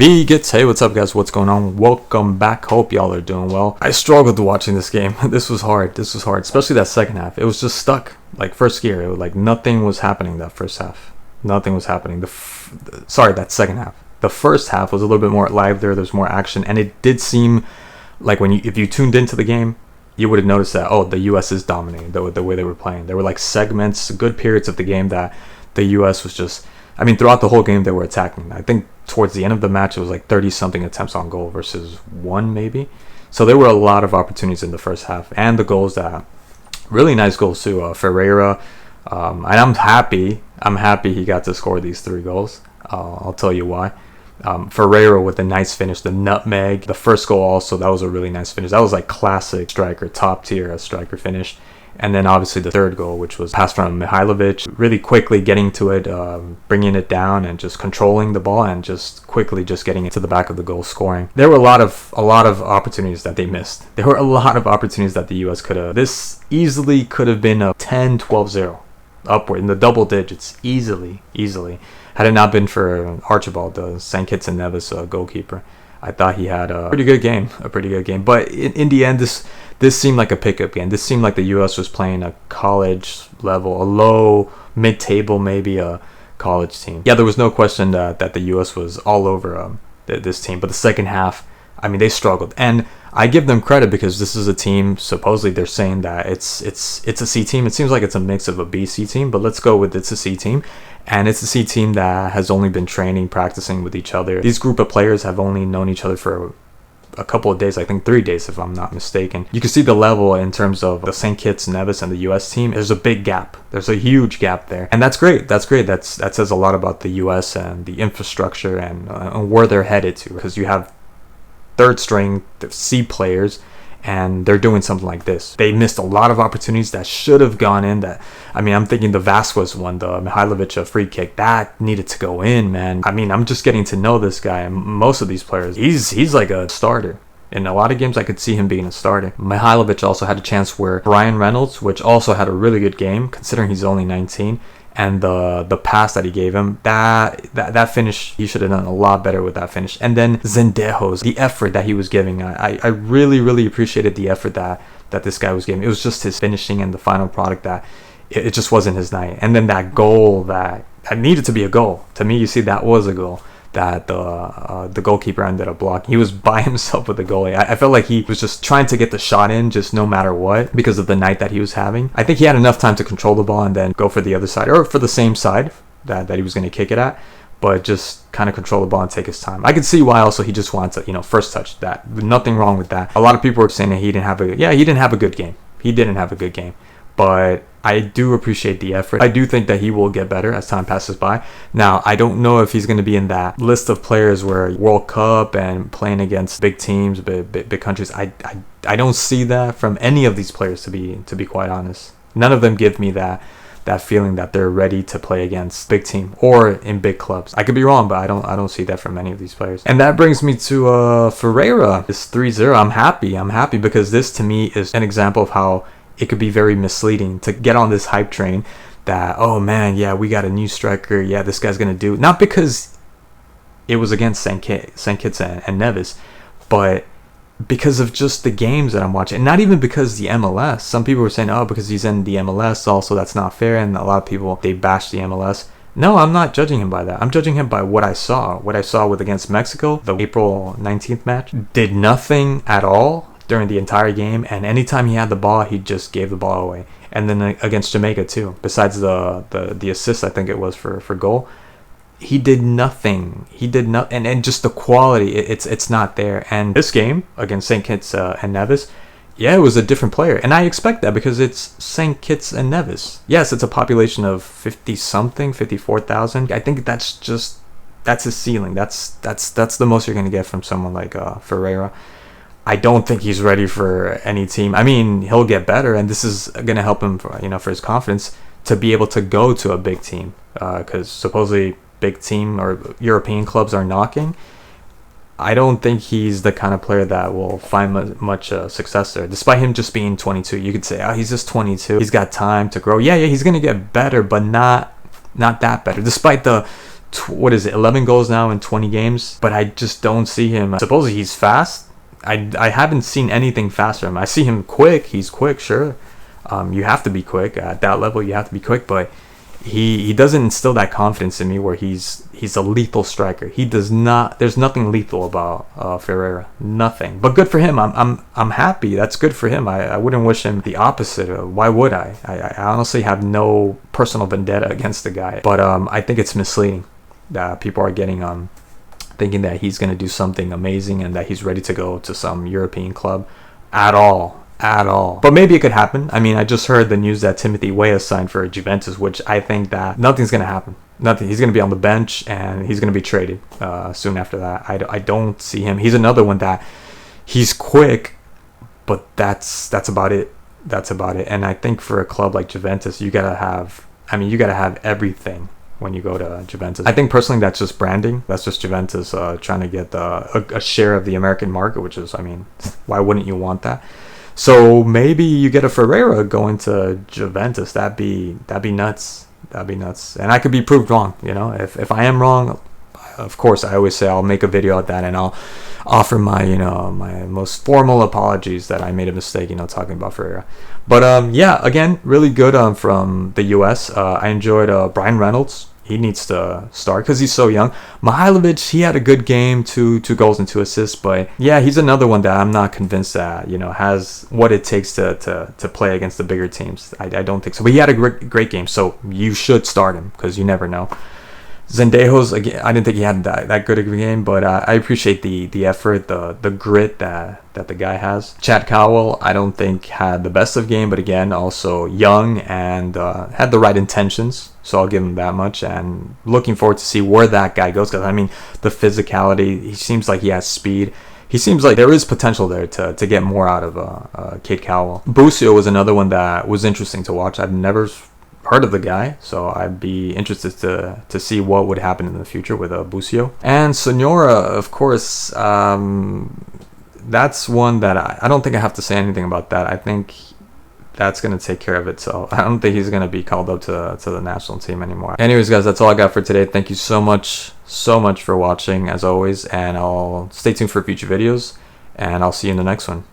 Gets. Hey, what's up, guys? What's going on? Welcome back. Hope y'all are doing well. I struggled watching this game. This was hard, especially that second half. It was just stuck. Like first gear, it was like nothing was happening that first half. Nothing was happening. That second half. The first half was a little bit more livelier. There's more action, and it did seem like if you tuned into the game, you would have noticed that the U.S. is dominating the way they were playing. There were like segments, good periods of the game that the U.S. was just. I mean, throughout the whole game, they were attacking. I think towards the end of the match, it was like 30-something attempts on goal versus 1, maybe. So there were a lot of opportunities in the first half. And the goals really nice goals too. Ferreira, and I'm happy he got to score these 3 goals. I'll tell you why. Ferreira with a nice finish, the nutmeg. The first goal also, that was a really nice finish. That was like classic striker, top tier striker finish. And then obviously the third goal, which was passed from Mihailovic, really quickly getting to it, bringing it down and just controlling the ball and just quickly just getting it to the back of the goal, scoring. There were a lot of opportunities that they missed. There were a lot of opportunities that the U.S. could have. This easily could have been a 10-12-0 upward in the double digits, easily. Had it not been for Archibald, the St. Kitts Nevis goalkeeper. I thought he had a pretty good game. But in the end, this seemed like a pickup game. This seemed like the U.S. was playing a college level, a low, mid-table, maybe a college team. Yeah, there was no question that the U.S. was all over this team. But the second half, I mean, they struggled. And I give them credit because this is a team, supposedly they're saying that it's a C team. It seems like it's a mix of a B-C team, but let's go with it's a C team. And it's a C team that has only been practicing with each other. These group of players have only known each other for a couple of days, I think 3 days if I'm not mistaken. You can see the level in terms of the St. Kitts Nevis and the U.S. team. There's a big gap. There's a huge gap there. And that's great. That says a lot about the U.S. and the infrastructure and where they're headed to. Because you have third string C players and they're doing something like this. They missed a lot of opportunities that should have gone in. I'm thinking the Vasquez one, the Mihailovic free kick, that needed to go in, man. I mean, I'm just getting to know this guy, and most of these players, he's like a starter. In a lot of games, I could see him being a starter. Mihailovic also had a chance where Brian Reynolds, which also had a really good game, considering he's only 19, and the pass that he gave him, that finish, he should have done a lot better with that finish. And then Zendejos, the effort that he was giving, I really appreciated the effort that this guy was giving. It was just his finishing and the final product that it just wasn't his night. And then that goal that needed to be a goal. To me, you see, that was a goal that the goalkeeper ended up blocking. He was by himself with the goalie. I felt like he was just trying to get the shot in just no matter what because of the night that he was having. I think he had enough time to control the ball and then go for the other side or for the same side that he was going to kick it at, but just kind of control the ball and take his time. I could see why also he just wants to, first touch that. Nothing wrong with that. A lot of people were saying that he didn't have a good game. He didn't have a good game. But I do appreciate the effort. I do think that he will get better as time passes by. Now, I don't know if he's going to be in that list of players where World Cup and playing against big teams, big countries. I don't see that from any of these players, to be quite honest. None of them give me that feeling that they're ready to play against big team or in big clubs. I could be wrong, but I don't see that from any of these players. And that brings me to Ferreira. This 3-0. I'm happy because this to me is an example of how it could be very misleading to get on this hype train that, oh man, yeah, we got a new striker. Yeah, this guy's going to do. Not because it was against St. Kitts and Nevis, but because of just the games that I'm watching. And not even because the MLS. Some people were saying, because he's in the MLS also, that's not fair. And a lot of people, they bash the MLS. No, I'm not judging him by that. I'm judging him by what I saw. What I saw with against Mexico, the April 19th match, did nothing at all during the entire game, and anytime he had the ball, he just gave the ball away. And then against Jamaica too, besides the assist, I think it was for goal, he did nothing. And just the quality, it's not there. And this game against St. Kitts and Nevis, yeah, it was a different player, and I expect that because it's St. Kitts and Nevis. Yes, it's a population of 54,000. I think that's his ceiling. That's the most you're gonna get from someone like Ferreira. I don't think he's ready for any team. I mean, he'll get better, and this is going to help him, for his confidence to be able to go to a big team. Because supposedly big team or European clubs are knocking. I don't think he's the kind of player that will find much success there. Despite him just being 22, you could say, he's just 22. He's got time to grow. Yeah, he's going to get better, but not that better. Despite the what is it, 11 goals now in 20 games, but I just don't see him. Supposedly he's fast. I haven't seen anything faster than him. I see him quick. He's quick, sure. You have to be quick at that level. You have to be quick, but he doesn't instill that confidence in me where he's a lethal striker. He does not. There's nothing lethal about Ferreira. Nothing. But good for him. I'm happy. That's good for him. I wouldn't wish him the opposite. Why would I? I honestly have no personal vendetta against the guy. But I think it's misleading that people are getting thinking that he's going to do something amazing and that he's ready to go to some European club at all. But maybe it could happen. I mean, I just heard the news that Timothy Weah signed for Juventus, which I think that nothing's going to happen. Nothing. He's going to be on the bench and he's going to be traded soon after that. I don't see him. He's another one that he's quick, but that's about it. That's about it. And I think for a club like Juventus, you got to have everything when you go to Juventus. I think personally that's just branding. That's just Juventus trying to get a share of the American market, which is, I mean, why wouldn't you want that? So maybe you get a Ferreira going to Juventus. That'd be nuts. That'd be nuts. And I could be proved wrong, you know. If I am wrong, of course, I always say I'll make a video of that and I'll offer my, my most formal apologies that I made a mistake, talking about Ferreira. But yeah, again, really good from the US. I enjoyed Brian Reynolds. He needs to start because he's so young. Mihailovic, he had a good game, two goals and 2 assists, but yeah, he's another one that I'm not convinced that has what it takes to play against the bigger teams. I don't think so. But he had a great game, so you should start him because you never know. Zendejo's, again, I didn't think he had that good of a game, but I appreciate the effort, the grit that the guy has. Chad Cowell, I don't think had the best of game, but again, also young and had the right intentions, so I'll give him that much. And looking forward to see where that guy goes, because I mean, the physicality, he seems like he has speed. He seems like there is potential there to get more out of Kate Cowell. Busio was another one that was interesting to watch. I've never heard of the guy, so I'd be interested to see what would happen in the future with Busio. And Sonora, of course, that's one that I don't think I have to say anything about that. I think that's going to take care of itself. I don't think he's going to be called up to the national team anymore. Anyways, guys, that's all I got for today. Thank you so much for watching, as always, and I'll stay tuned for future videos, and I'll see you in the next one.